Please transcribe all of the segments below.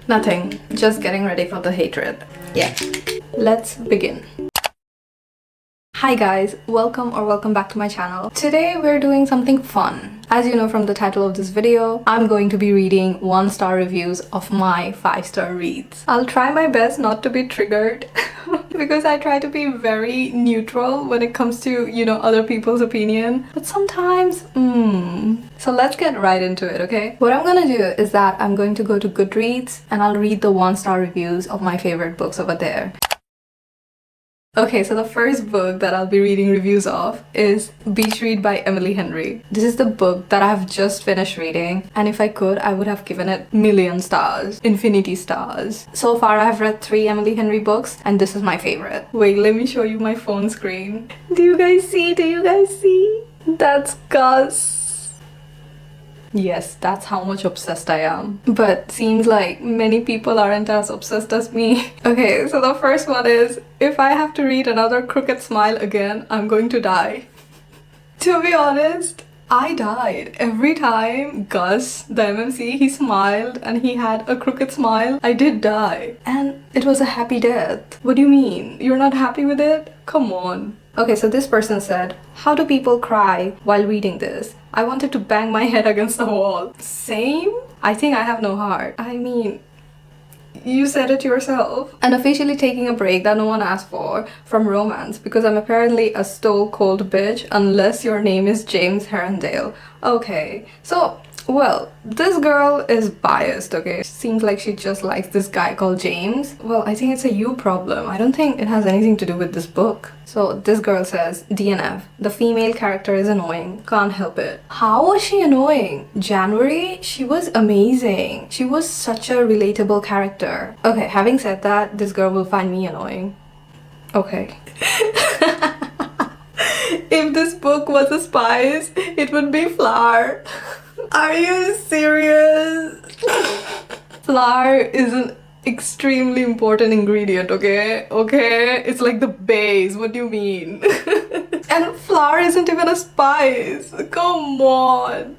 Nothing, just getting ready for the hatred. Yeah, let's begin. Hi guys, welcome back to my channel. Today we're doing something fun. As you know from the title of this video, I'm going to be reading 1-star reviews of my 5-star reads. I'll try my best not to be triggered because I try to be very neutral when it comes to, you know, other people's opinion. But sometimes, So let's get right into it, okay? What I'm gonna do is that I'm going to go to Goodreads and I'll read the 1-star reviews of my favorite books over there. Okay, so the first book that I'll be reading reviews of is Beach Read by Emily Henry. This is the book that I've just finished reading, and if I could, I would have given it million stars, infinity stars. So far, I've read 3 Emily Henry books, and this is my favorite. Wait, let me show you my phone screen. Do you guys see? Do you guys see? That's Gus. Yes, that's how much obsessed I am. But seems like many people aren't as obsessed as me. Okay, so the first one is, if I have to read another crooked smile again, I'm going to die. To be honest, I died. Every time Gus, the MMC, he smiled and he had a crooked smile, I did die. And it was a happy death. What do you mean? You're not happy with it? Come on. Okay, so this person said, how do people cry while reading this? I wanted to bang my head against the wall. Same? I think I have no heart. I mean, you said it yourself. And officially taking a break that no one asked for from romance because I'm apparently a stone-cold bitch unless your name is James Herondale. Okay, so, well, this girl is biased, okay? Seems like she just likes this guy called James. Well, I think it's a you problem. I don't think it has anything to do with this book. So this girl says, DNF, the female character is annoying. Can't help it. How was she annoying? January? She was amazing. She was such a relatable character. Okay, having said that, this girl will find me annoying. Okay. If this book was a spice, it would be flour. Are you serious? Flour is an extremely important ingredient, okay? Okay? It's like the base. What do you mean? And flour isn't even a spice. Come on,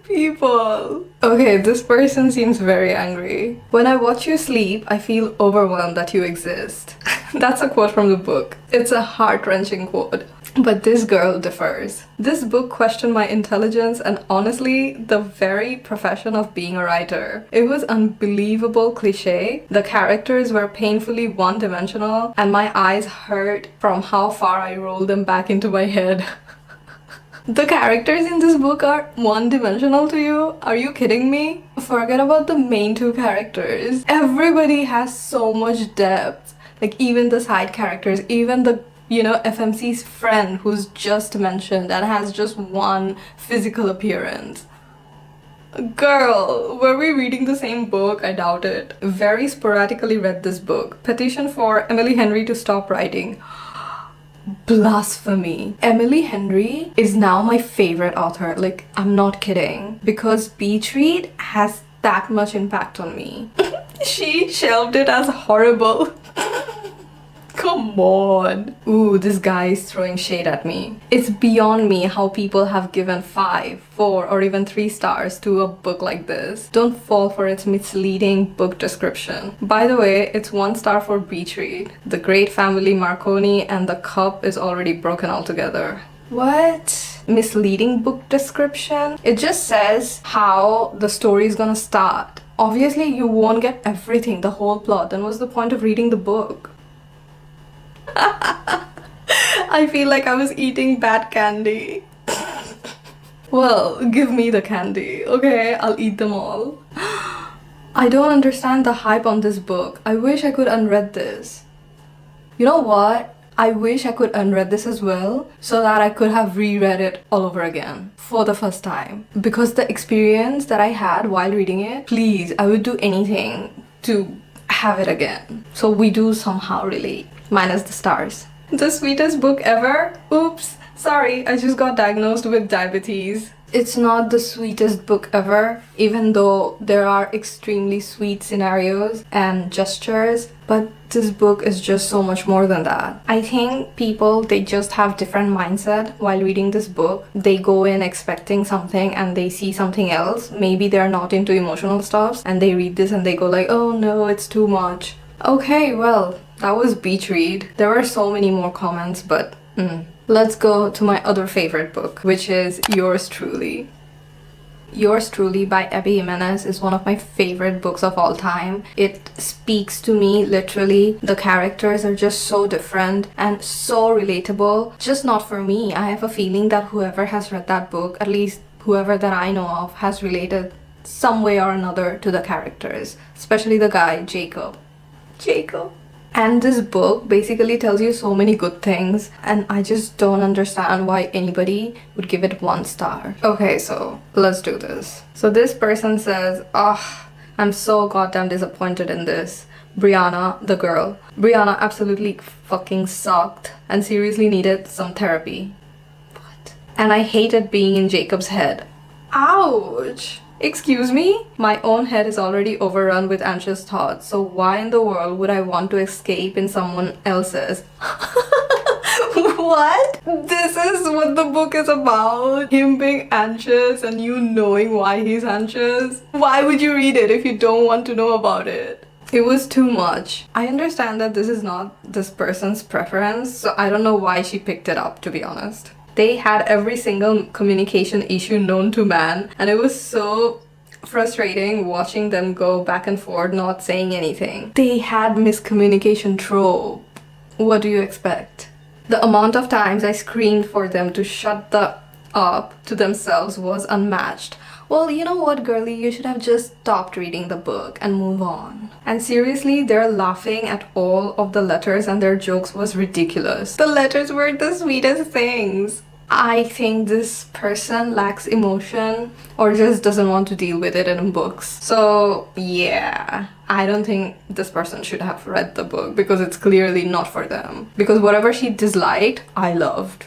people. Okay, this person seems very angry. When I watch you sleep, I feel overwhelmed that you exist. That's a quote from the book. It's a heart-wrenching quote. But this girl differs. This book questioned my intelligence and honestly, the very profession of being a writer. It was unbelievable cliché. The characters were painfully one-dimensional and my eyes hurt from how far I rolled them back into my head. The characters in this book are one-dimensional to you? Are you kidding me? Forget about the main 2 characters. Everybody has so much depth. Like even the side characters, even the FMC's friend who's just mentioned and has just one physical appearance. Girl, were we reading the same book? I doubt it. Very sporadically read this book. Petition for Emily Henry to stop writing. Blasphemy. Emily Henry is now my favorite author. Like, I'm not kidding. Because Beach Read has that much impact on me. She shelved it as horrible. Come on. Ooh, this guy is throwing shade at me. It's beyond me how people have given 5, 4, or even 3 stars to a book like this. Don't fall for its misleading book description. By the way, it's 1 star for Beach Read. The Great Family Marconi and the cup is already broken altogether. What? Misleading book description? It just says how the story is gonna start. Obviously, you won't get everything, the whole plot. Then what's the point of reading the book? I feel like I was eating bad candy. Well, give me the candy, okay? I'll eat them all. I don't understand the hype on this book. I wish I could unread this. You know what? I wish I could unread this as well so that I could have reread it all over again for the first time. Because the experience that I had while reading it, please, I would do anything to have it again. So we do somehow relate. Minus the stars. The sweetest book ever? Oops. Sorry, I just got diagnosed with diabetes. It's not the sweetest book ever, even though there are extremely sweet scenarios and gestures, but this book is just so much more than that. I think people, they just have different mindset while reading this book. They go in expecting something and they see something else. Maybe they're not into emotional stuffs and they read this and they go like, oh no, it's too much. Okay, well, that was Beach Read. There were so many more comments, but let's go to my other favorite book, which is Yours Truly. Yours Truly by Abby Jimenez is one of my favorite books of all time. It speaks to me literally. The characters are just so different and so relatable. Just not for me. I have a feeling that whoever has read that book, at least whoever that I know of, has related some way or another to the characters, especially the guy, Jacob. And this book basically tells you so many good things, and I just don't understand why anybody would give it 1 star. Okay, so let's do this. So this person says, I'm so goddamn disappointed in this. Brianna, the girl. Brianna absolutely fucking sucked and seriously needed some therapy. What? And I hated being in Jacob's head. Ouch! Excuse me? My own head is already overrun with anxious thoughts, so why in the world would I want to escape in someone else's? What? This is what the book is about? Him being anxious and you knowing why he's anxious? Why would you read it if you don't want to know about it? It was too much. I understand that this is not this person's preference, so I don't know why she picked it up, to be honest. They had every single communication issue known to man, and it was so frustrating watching them go back and forth not saying anything. They had miscommunication trope. What do you expect? The amount of times I screamed for them to shut the up to themselves was unmatched. Well, you know what, girlie, you should have just stopped reading the book and move on. And seriously, their laughing at all of the letters and their jokes was ridiculous. The letters were the sweetest things. I think this person lacks emotion or just doesn't want to deal with it in books. So yeah, I don't think this person should have read the book because it's clearly not for them. Because whatever she disliked, I loved.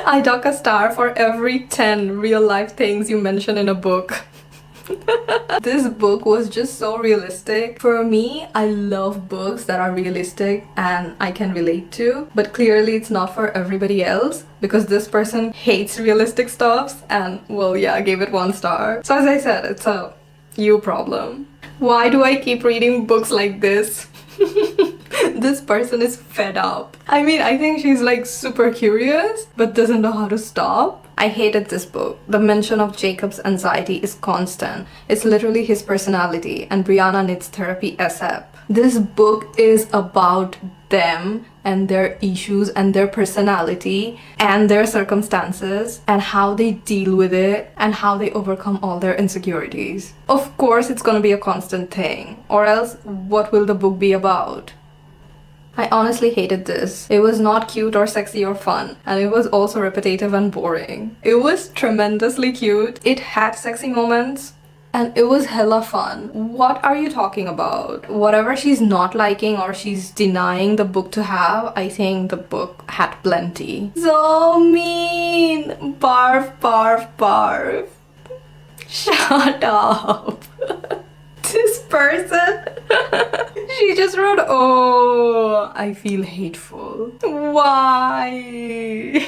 I dock a star for every 10 real life things you mention in a book. This book was just so realistic. For me, I love books that are realistic and I can relate to, but clearly it's not for everybody else because this person hates realistic stuffs and, well, yeah, I gave it 1 star. So as I said, it's a you problem. Why do I keep reading books like this? This person is fed up. I mean, I think she's like super curious but doesn't know how to stop. I hated this book. The mention of Jacob's anxiety is constant. It's literally his personality, and Brianna needs therapy ASAP. This book is about them and their issues and their personality and their circumstances and how they deal with it and how they overcome all their insecurities. Of course, it's gonna be a constant thing, or else what will the book be about? I honestly hated this. It was not cute or sexy or fun, and it was also repetitive and boring. It was tremendously cute, it had sexy moments, and it was hella fun. What are you talking about? Whatever she's not liking or she's denying the book to have, I think the book had plenty. So mean! Barf, barf, barf. Shut up. This person, she just wrote, oh, I feel hateful. Why?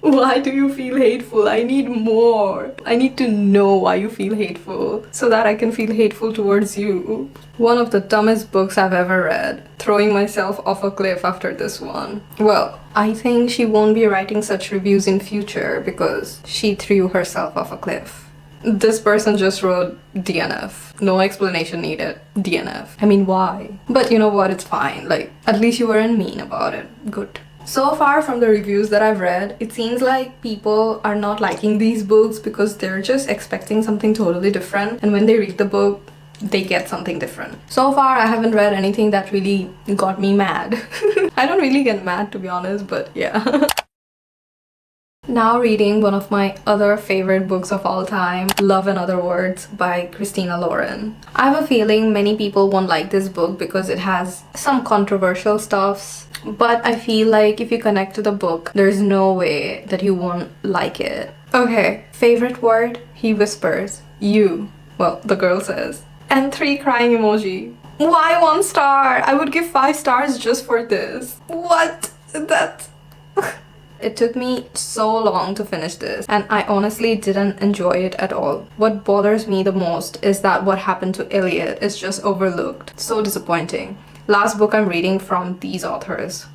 Why do you feel hateful? I need more. I need to know why you feel hateful so that I can feel hateful towards you. One of the dumbest books I've ever read. Throwing myself off a cliff after this one. Well, I think she won't be writing such reviews in future because she threw herself off a cliff. This person just wrote DNF. No explanation needed. DNF. I mean, why? But you know what? It's fine. Like, at least you weren't mean about it. Good. So far from the reviews that I've read, it seems like people are not liking these books because they're just expecting something totally different. And when they read the book, they get something different. So far, I haven't read anything that really got me mad. I don't really get mad, to be honest, but yeah. Now reading one of my other favorite books of all time, Love and Other Words by Christina Lauren. I have a feeling many people won't like this book because it has some controversial stuffs, but I feel like if you connect to the book, there's no way that you won't like it. Okay, favorite word? He whispers. You. Well, the girl says. And 3 crying emoji. Why 1 star? I would give 5 stars just for this. What? That... It took me so long to finish this, and I honestly didn't enjoy it at all. What bothers me the most is that what happened to Elliot is just overlooked. So disappointing. Last book I'm reading from these authors.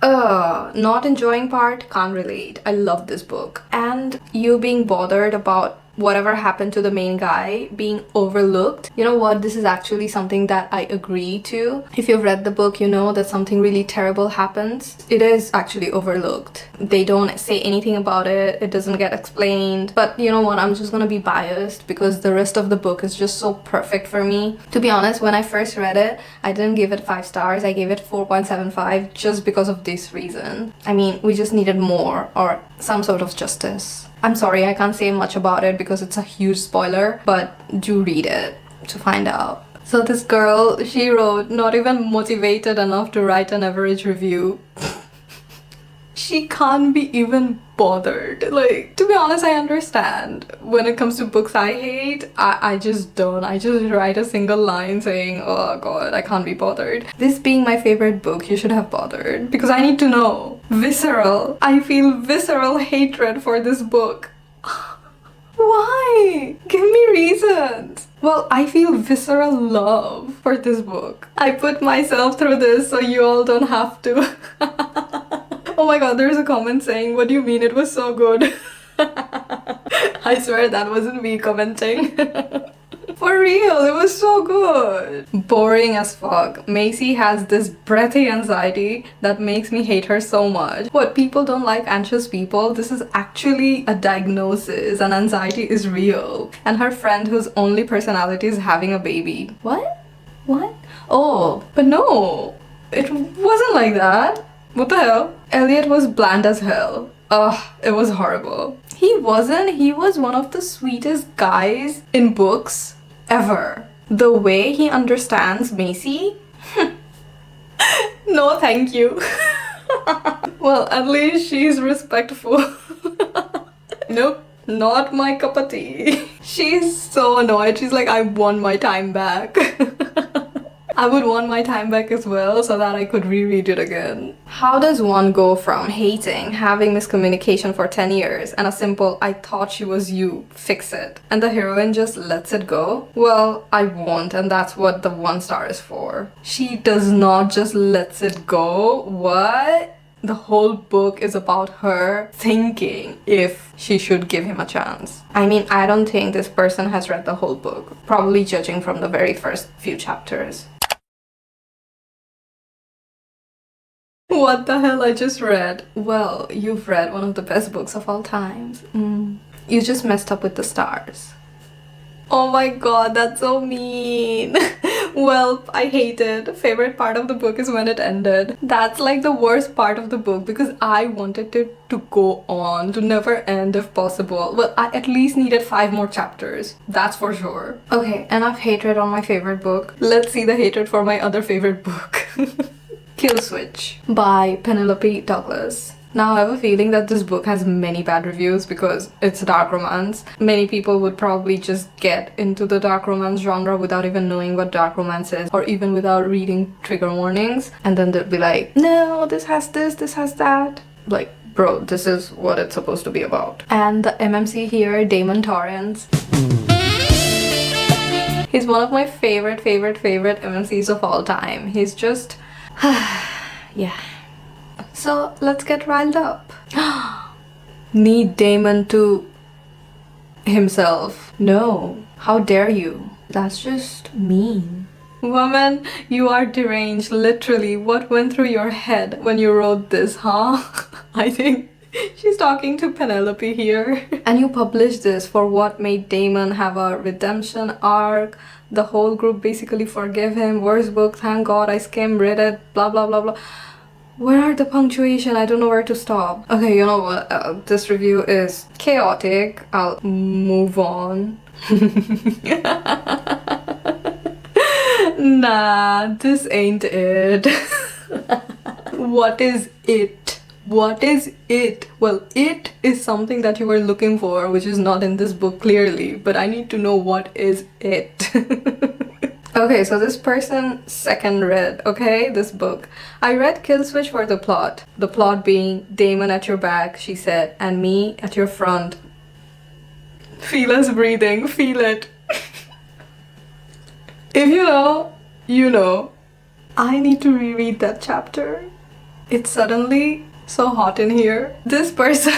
Not enjoying part, can't relate. I love this book. And you being bothered about whatever happened to the main guy being overlooked. You know what? This is actually something that I agree to. If you've read the book, you know that something really terrible happens. It is actually overlooked. They don't say anything about it. It doesn't get explained. But you know what? I'm just gonna be biased because the rest of the book is just so perfect for me. To be honest, when I first read it, I didn't give it 5 stars. I gave it 4.75 just because of this reason. I mean, we just needed more or some sort of justice. I'm sorry, I can't say much about it because it's a huge spoiler, but do read it to find out. So this girl, she wrote, not even motivated enough to write an average review. She can't be even bothered. Like, to be honest, I understand. When it comes to books I hate, I just don't. I just write a single line saying, oh god, I can't be bothered. This being my favorite book, you should have bothered. Because I need to know. Visceral. I feel visceral hatred for this book. Why? Give me reasons. Well, I feel visceral love for this book. I put myself through this so you all don't have to. Oh my god, there's a comment saying, what do you mean it was so good? I swear that wasn't me commenting. For real, it was so good. Boring as fuck. Macy has this breathy anxiety that makes me hate her so much. What, people don't like anxious people? This is actually a diagnosis and anxiety is real. And her friend whose only personality is having a baby. What? What? Oh, but no. It wasn't like that. What the hell? Elliot was bland as hell. Ugh, it was horrible. He wasn't. He was one of the sweetest guys in books ever. The way he understands Macy? No, thank you. Well, at least she's respectful. Nope, not my cup of tea. She's so annoyed. She's like, I want my time back. I would want my time back as well so that I could reread it again. How does one go from hating, having miscommunication for 10 years and a simple I thought she was you, fix it, and the heroine just lets it go? Well, I won't, and that's what the 1 star is for. She does not just lets it go. What? The whole book is about her thinking if she should give him a chance. I mean, I don't think this person has read the whole book, probably judging from the very first few chapters. What the hell I just read? Well, you've read one of the best books of all times. You just messed up with the stars. Oh my god, that's so mean. Well, I hate it. Favorite part of the book is when it ended. That's like the worst part of the book because I wanted it to go on, to never end if possible. Well, I at least needed 5 more chapters. That's for sure. Okay, enough hatred on my favorite book. Let's see the hatred for my other favorite book. Kill Switch by Penelope Douglas. Now I have a feeling that this book has many bad reviews because it's a dark romance. Many people would probably just get into the dark romance genre without even knowing what dark romance is or even without reading trigger warnings, and then they'll be like, no, this has this, this has that. Like, bro, this is what it's supposed to be about. And the MMC here, Damon Torrance. He's one of my favorite MMCs of all time. He's just... yeah. So let's get riled up. Need Damon to himself. No. How dare you? That's just mean. Woman, you are deranged. Literally, what went through your head when you wrote this, huh? I think she's talking to Penelope here. And you published this for what made Damon have a redemption arc. The whole group basically forgive him. Worst book, thank god, I skimmed, read it, blah blah blah blah. Where are the punctuation? I don't know where to stop. Okay, you know what? This review is chaotic. I'll move on. Nah, this ain't it. What is it? What is it? Well, it is something that you were looking for, which is not in this book clearly, but I need to know what is it. Okay, so this person second read, okay, this book. I read Kill Switch for the plot. The plot being Damon at your back, she said, and me at your front. Feel us breathing, feel it. If you know, you know. I need to reread that chapter. It's suddenly so hot in here. This person,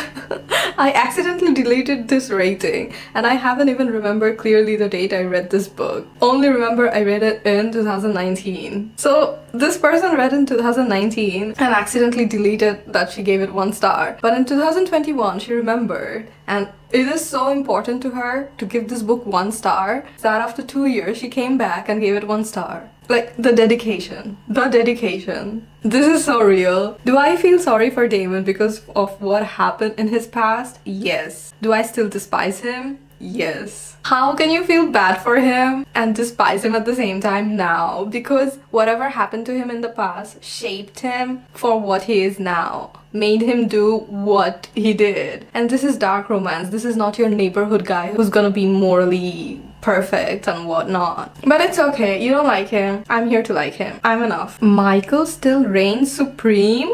I accidentally deleted this rating and I haven't even remembered clearly the date I read this book. Only remember I read it in 2019. So this person read in 2019 and accidentally deleted that she gave it 1 star. But in 2021 she remembered, and it is so important to her to give this book 1 star that after 2 years she came back and gave it 1 star. Like, the dedication. The dedication. This is so real. Do I feel sorry for Damon because of what happened in his past? Yes. Do I still despise him? Yes. How can you feel bad for him and despise him at the same time now? Because whatever happened to him in the past shaped him for what he is now. Made him do what he did. And this is dark romance. This is not your neighborhood guy who's gonna be morally perfect and whatnot. But it's okay. You don't like him. I'm here to like him. I'm enough. Michael still reigns supreme?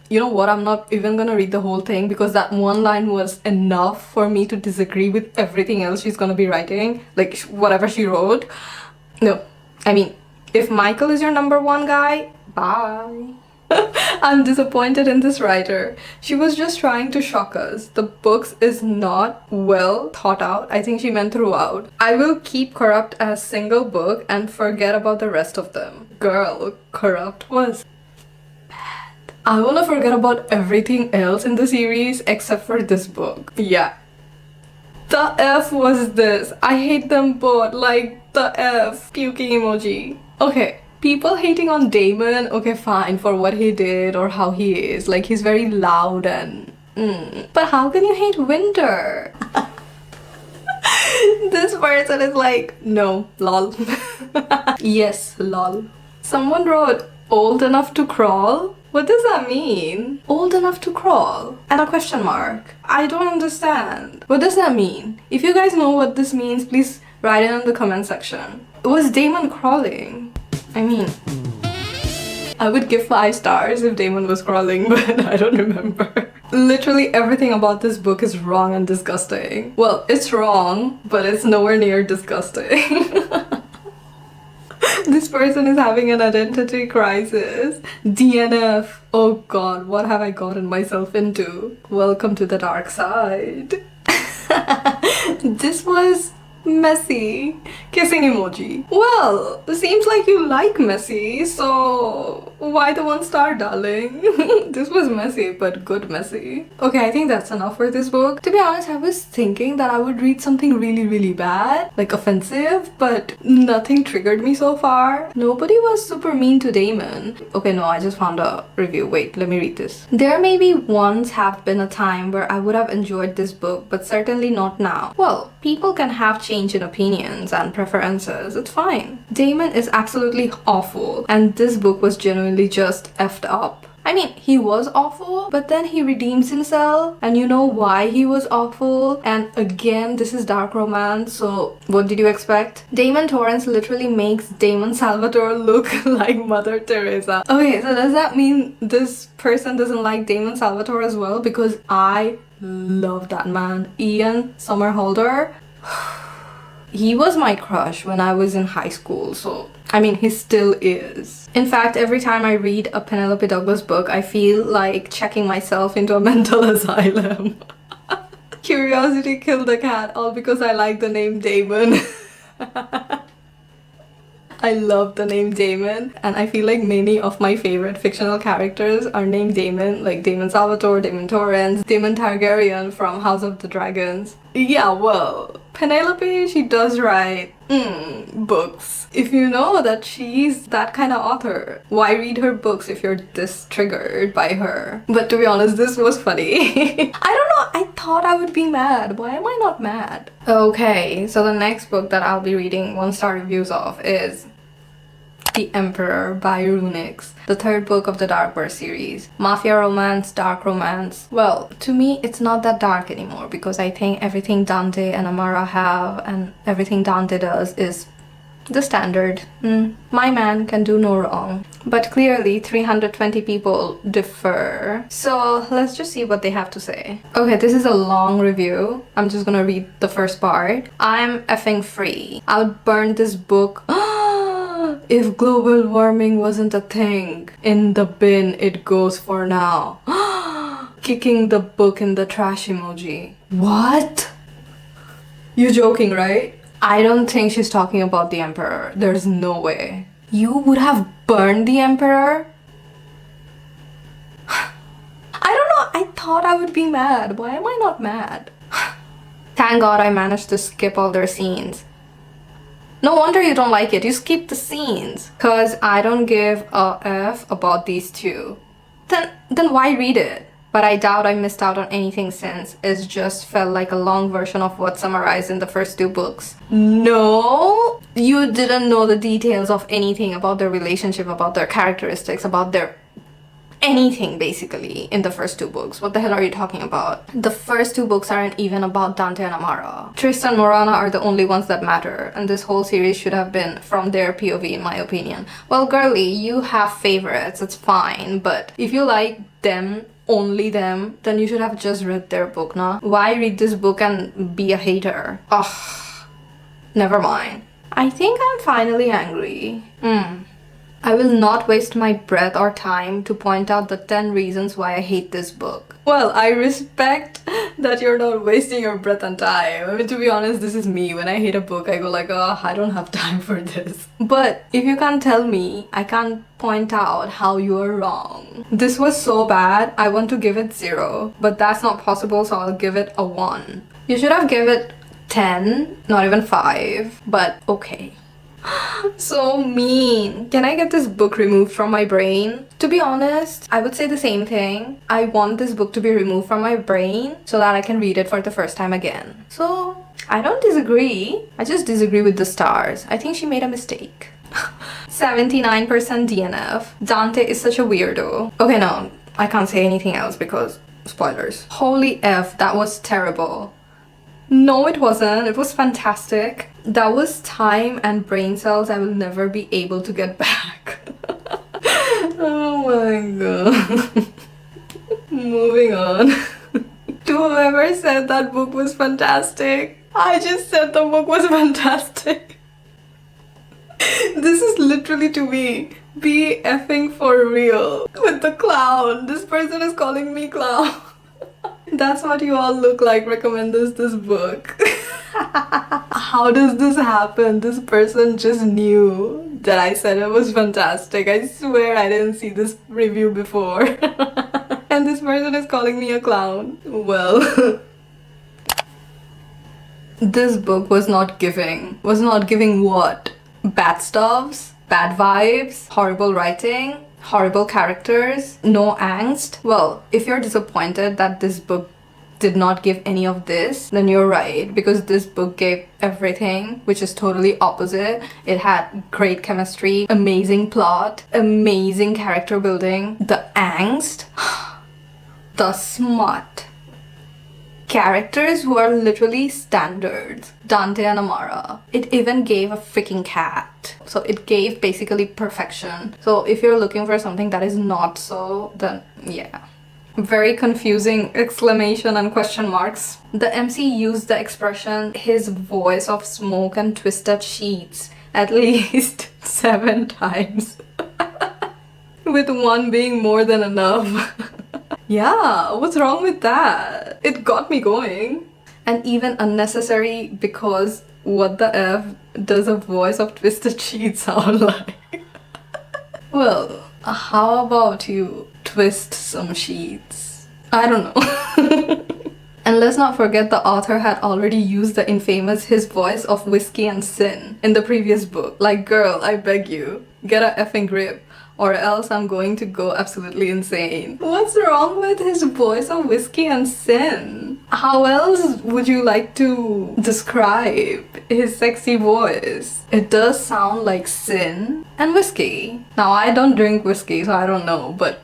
You know what? I'm not even gonna read the whole thing because that one line was enough for me to disagree with everything else she's gonna be writing. Like, whatever she wrote. No. I mean, if Michael is your #1 guy, bye. I'm disappointed in this writer. She was just trying to shock us. The books is not well thought out. I think she meant throughout. I will keep Corrupt as single book and forget about the rest of them. Girl, Corrupt was bad. I wanna forget about everything else in the series except for this book. Yeah. The F was this. I hate them both. Like, the F. Puking emoji. Okay. People hating on Damon, okay, fine, for what he did or how he is. Like, he's very loud and... But how can you hate Winter? This person is like, no, lol. Yes, lol. Someone wrote, old enough to crawl? What does that mean? Old enough to crawl? And a question mark. I don't understand. What does that mean? If you guys know what this means, please write it in the comment section. Was Damon crawling? I mean, I would give 5 stars if Damon was crawling, but I don't remember. Literally everything about this book is wrong and disgusting. Well, it's wrong, but it's nowhere near disgusting. This person is having an identity crisis. DNF. Oh god, what have I gotten myself into? Welcome to the dark side. This was messy. Kissing emoji. Well, seems like you like messy, so why the 1 star, darling? This was messy, but good messy. Okay, I think that's enough for this book. To be honest, I was thinking that I would read something really bad, like offensive, but nothing triggered me so far. Nobody was super mean to Damon. Okay, no, I just found a review. Wait, let me read this. There maybe once have been a time where I would have enjoyed this book, but certainly not now. Well, people can have change in opinions and preferences. It's fine. Damon is absolutely awful, and this book was genuinely just effed up. I mean, he was awful, but then he redeems himself, and you know why he was awful. And again, this is dark romance, so what did you expect? Damon Torrance literally makes Damon Salvatore look like Mother Teresa. Okay, so does that mean this person doesn't like Damon Salvatore as well? Because I love that man. Ian Somerhalder. He was my crush when I was in high school, so I mean, he still is. In fact, every time I read a Penelope Douglas book, I feel like checking myself into a mental asylum. Curiosity killed the cat, all because I like the name Damon. I love the name Damon, and I feel like many of my favorite fictional characters are named Damon, like Damon Salvatore, Damon Torrance, Damon Targaryen from House of the Dragons. Yeah, well, Penelope, she does write books. If you know that she's that kind of author, why read her books if you're this triggered by her? But to be honest, this was funny. I don't know, I thought I would be mad. Why am I not mad? Okay, so the next book that I'll be reading 1 star reviews of is The Emperor by Runix, the third book of the Dark Verse series. Mafia romance, dark romance. Well, to me, it's not that dark anymore because I think everything Dante and Amara have and everything Dante does is the standard. My man can do no wrong. But clearly 320 people differ. So let's just see what they have to say. Okay, this is a long review. I'm just gonna read the first part. I'm effing free. I would burn this book. If global warming wasn't a thing. In the bin it goes for now. Kicking the book in the trash emoji. What? You joking, right? I don't think she's talking about the Emperor. There's no way. You would have burned the Emperor? I don't know. I thought I would be mad. Why am I not mad? Thank God I managed to skip all their scenes. No wonder you don't like it. You skip the scenes. Cause I don't give a F about these two. Then why read it? But I doubt I missed out on anything since it just felt like a long version of what's summarized in the first two books. No, you didn't know the details of anything about their relationship, about their characteristics, about their anything basically in the first two books. What the hell are you talking about? The first two books aren't even about Dante and Amara. Tristan and Morana are the only ones that matter, and this whole series should have been from their POV in my opinion. Well, girly, you have favorites, it's fine, but if you like them, only them, then you should have just read their book, nah? Why read this book and be a hater? Ugh, never mind. I think I'm finally angry. I will not waste my breath or time to point out the 10 reasons why I hate this book. Well, I respect that you're not wasting your breath and time. I mean, to be honest, this is me. When I hate a book, I go like, oh, I don't have time for this. But if you can't tell me, I can't point out how you are wrong. This was so bad, I want to give it 0. But that's not possible, so I'll give it a 1. You should have given it 10, not even 5. But okay. So mean. Can I get this book removed from my brain? To be honest, I would say the same thing. I want this book to be removed from my brain so that I can read it for the first time again. So I don't disagree. I just disagree with the stars. I think she made a mistake. 79% DNF. Dante is such a weirdo. Okay, no, I can't say anything else because spoilers. Holy F, that was terrible. No, it wasn't. It was fantastic. That was time and brain cells I will never be able to get back. Oh my god. Moving on. To whoever said that book was fantastic, I just said the book was fantastic. This is literally to me. Be effing for real. With the clown. This person is calling me clown. That's what you all look like. Recommend this book. How does this happen? This person just knew that I said it was fantastic. I swear I didn't see this review before. And this person is calling me a clown. Well, this book was not giving. Was not giving what? Bad stuffs? Bad vibes? Horrible writing? Horrible characters? No angst? Well, if you're disappointed that this book did not give any of this, then you're right, because this book gave everything, which is totally opposite. It had great chemistry, amazing plot, amazing character building, the angst, the smut, characters who are literally standards, Dante and Amara. It even gave a freaking cat. So it gave basically perfection. So if you're looking for something that is not so, then yeah. Very confusing exclamation and question marks. The MC used the expression his voice of smoke and twisted sheets at least 7 times. With one being more than enough. Yeah, what's wrong with that? It got me going. And even unnecessary because what the F does a voice of twisted sheets sound like? Well, how about you twist some sheets? I don't know. And let's not forget the author had already used the infamous his voice of whiskey and sin in the previous book. Like, girl, I beg you, get a effing grip, or else I'm going to go absolutely insane. What's wrong with his voice of whiskey and sin? How else would you like to describe his sexy voice? It does sound like sin and whiskey. Now, I don't drink whiskey, so I don't know, but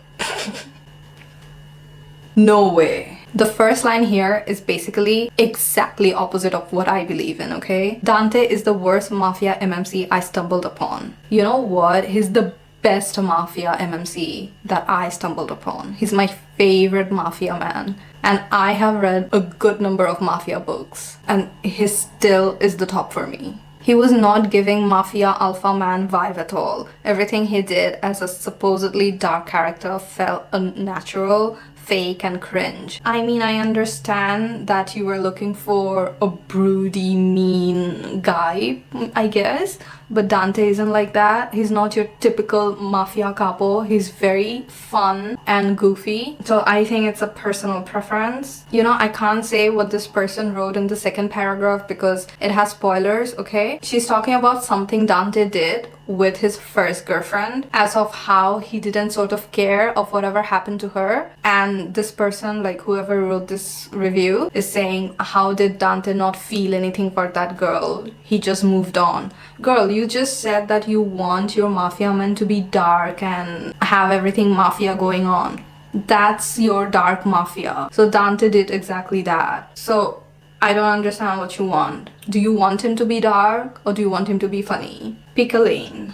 no way. The first line here is basically exactly opposite of what I believe in, okay? Dante is the worst mafia MMC I stumbled upon. You know what? He's the best mafia MMC that I stumbled upon. He's my favorite mafia man. And I have read a good number of mafia books. And he still is the top for me. He was not giving mafia alpha man vibe at all. Everything he did as a supposedly dark character felt unnatural, fake and cringe. I mean, I understand that you were looking for a broody, mean guy, I guess, but Dante isn't like that. He's not your typical mafia capo. He's very fun and goofy. So I think it's a personal preference. You know, I can't say what this person wrote in the second paragraph because it has spoilers, okay? She's talking about something Dante did with his first girlfriend, as of how he didn't sort of care of whatever happened to her. And this person, like whoever wrote this review, is saying, how did Dante not feel anything for that girl? He just moved on. Girl, you just said that you want your mafia men to be dark and have everything mafia going on. That's your dark mafia. So Dante did exactly that. So I don't understand what you want. Do you want him to be dark or do you want him to be funny? Pick a lane.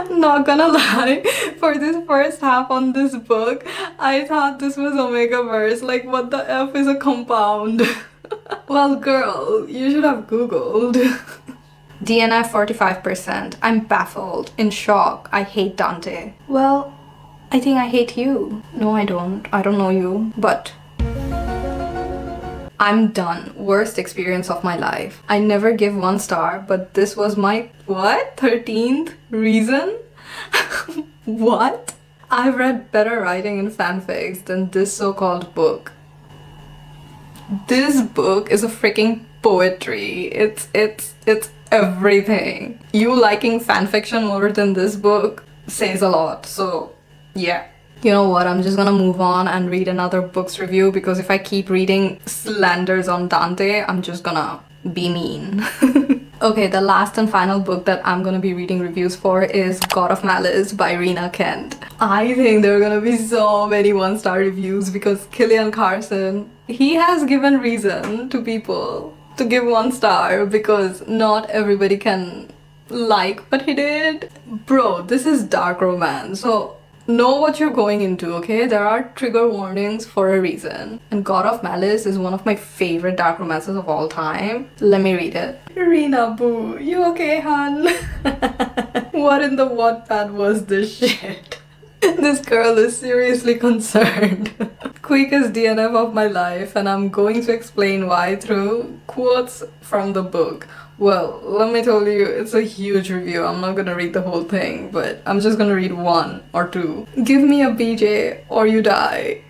Not gonna lie, for this first half on this book, I thought this was Omega verse. Like, what the F is a compound? Well, girl, you should have Googled. DNF 45%. I'm baffled, in shock. I hate Dante. Well, I think I hate you. No, I don't. I don't know you, but I'm done. Worst experience of my life. I never give 1 star, but this was my, what? 13th reason? What? I've read better writing in fanfics than this so-called book. This book is a freaking poetry. It's everything. You liking fanfiction more than this book says a lot. So, yeah. You know what, I'm just gonna move on and read another book's review because if I keep reading slanders on Dante, I'm just gonna be mean. Okay, the last and final book that I'm gonna be reading reviews for is God of Malice by Rena Kent. I think there are gonna be so many 1-star reviews because Killian Carson, he has given reason to people to give 1 star because not everybody can like what he did. Bro, this is dark romance, so know what you're going into, okay? There are trigger warnings for a reason. And God of Malice is one of my favorite dark romances of all time. Let me read it. Rena boo, you okay, hun? What in the Wattpad was this shit? This girl is seriously concerned. Quickest DNF of my life, and I'm going to explain why through quotes from the book. Well, let me tell you, it's a huge review. I'm not gonna read the whole thing, but I'm just gonna read 1 or 2. Give me a BJ or you die.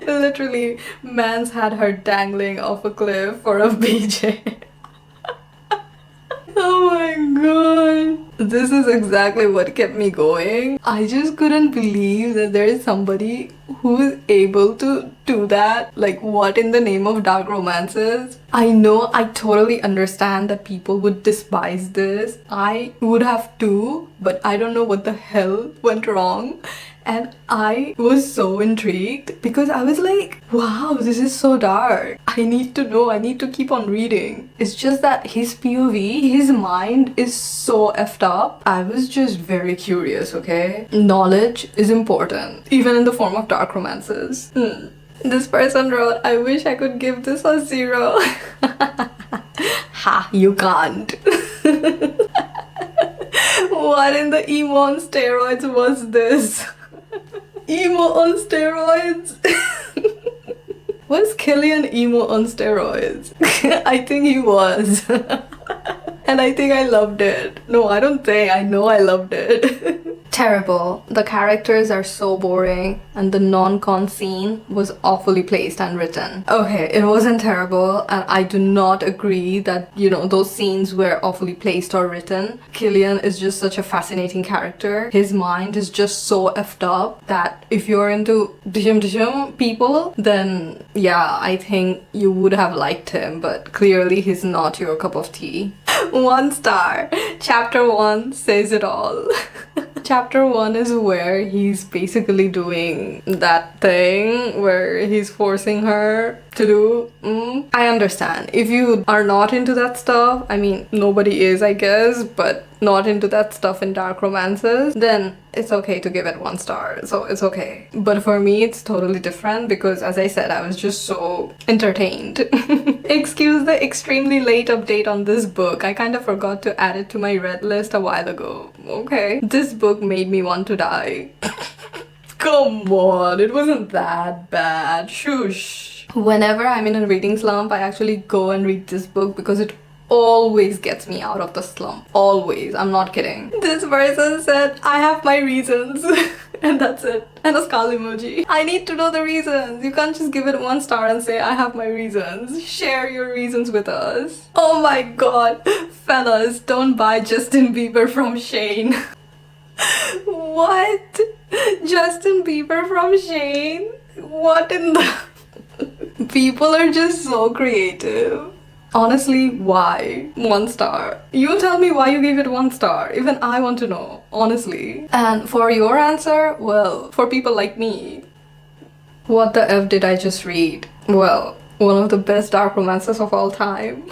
Literally, man's had her dangling off a cliff for a BJ. Oh my god. This is exactly what kept me going. I just couldn't believe that there is somebody who is able to do that. Like, what in the name of dark romances? I know, I totally understand that people would despise this. I would have too, but I don't know what the hell went wrong. And I was so intrigued because I was like, wow, this is so dark. I need to know, I need to keep on reading. It's just that his POV, his mind is so effed up. I was just very curious, okay? Knowledge is important, even in the form of dark romances. This person wrote, I wish I could give this a 0. Ha, you can't. What in the emo on steroids was this? Emo on steroids? Was Killian emo on steroids? I think he was. And I think I loved it. No, I don't think. I know I loved it. Terrible. The characters are so boring and the non-con scene was awfully placed and written. Okay, it wasn't terrible and I do not agree that, you know, those scenes were awfully placed or written. Killian is just such a fascinating character. His mind is just so effed up that if you're into dishum people, then yeah, I think you would have liked him, but clearly he's not your cup of tea. 1 star. Chapter 1 says it all. Chapter 1 is where he's basically doing that thing where he's forcing her to do. I understand. If you are not into that stuff, I mean, nobody is, I guess, but not into that stuff in dark romances, then it's okay to give it 1 star. So it's okay. But for me, it's totally different because, as I said, I was just so entertained. Excuse the extremely late update on this book. I kind of forgot to add it to my read list a while ago. Okay. This book made me want to die. Come on, it wasn't that bad. Shush. Whenever I'm in a reading slump, I actually go and read this book because it always gets me out of the slump. Always. I'm not kidding. This person said, I have my reasons. And that's it. And a skull emoji. I need to know the reasons. You can't just give it 1 star and say, I have my reasons. Share your reasons with us. Oh my god. Fellas, don't buy Justin Bieber from Shane. What? Justin Bieber from Shane? What in the... People are just so creative. Honestly, why? 1 star. You tell me why you gave it 1 star. Even I want to know, honestly. And for your answer, well, for people like me, what the F did I just read? Well, one of the best dark romances of all time.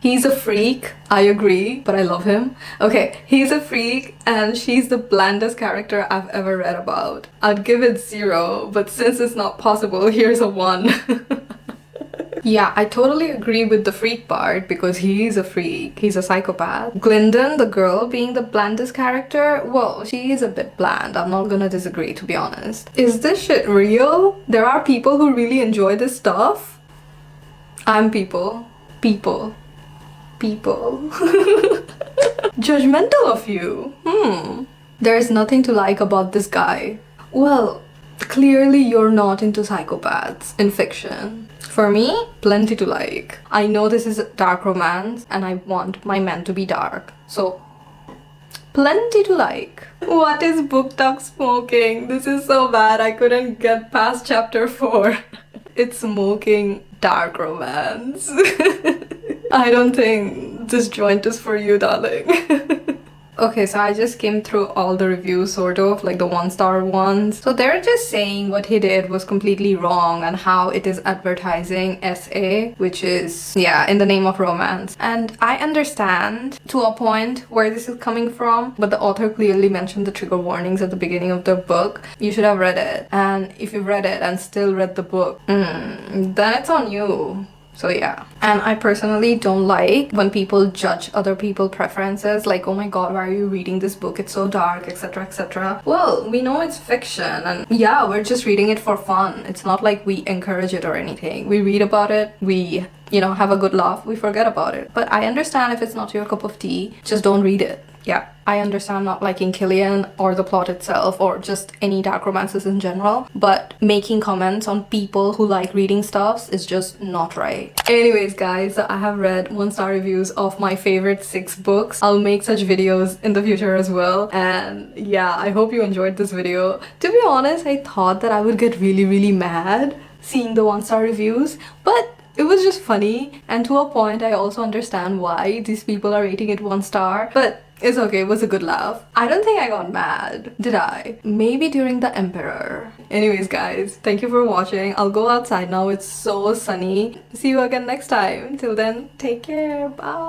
He's a freak, I agree, but I love him. Okay, he's a freak and she's the blandest character I've ever read about. I'd give it 0, but since it's not possible, here's a 1. Yeah, I totally agree with the freak part because he is a freak. He's a psychopath. Glyndon, the girl, being the blandest character, well, she is a bit bland. I'm not gonna disagree, to be honest. Is this shit real? There are people who really enjoy this stuff? I'm people. People. Judgmental of you. There's nothing to like about this guy. Well, clearly you're not into psychopaths in fiction. For me, plenty to like. I know this is a dark romance and I want my men to be dark. So, plenty to like. What is booktok smoking? This is so bad I couldn't get past chapter 4. It's smoking dark romance. I don't think this joint is for you, darling. Okay, so I just skimmed through all the reviews, sort of, like the 1 star ones. So they're just saying what he did was completely wrong and how it is advertising SA, which is, yeah, in the name of romance. And I understand to a point where this is coming from, but the author clearly mentioned the trigger warnings at the beginning of the book. You should have read it. And if you've read it and still read the book, then it's on you. So yeah. And I personally don't like when people judge other people's preferences, like, oh my god, why are you reading this book? It's so dark, etc, etc. Well, we know it's fiction and yeah, we're just reading it for fun. It's not like we encourage it or anything. We read about it, we, you know, have a good laugh, we forget about it. But I understand if it's not your cup of tea, just don't read it. Yeah, I understand not liking Killian or the plot itself or just any dark romances in general, but making comments on people who like reading stuffs is just not right. Anyways guys, I have read 1 star reviews of my favorite 6 books. I'll make such videos in the future as well. And yeah, I hope you enjoyed this video. To be honest, I thought that I would get really mad seeing the 1 star reviews, but it was just funny, and to a point I also understand why these people are rating it 1 star, but it's okay, it was a good laugh. I don't think I got mad, did I? Maybe during the Emperor. Anyways guys, thank you for watching. I'll go outside now, it's so sunny. See you again next time. Till then, take care, bye!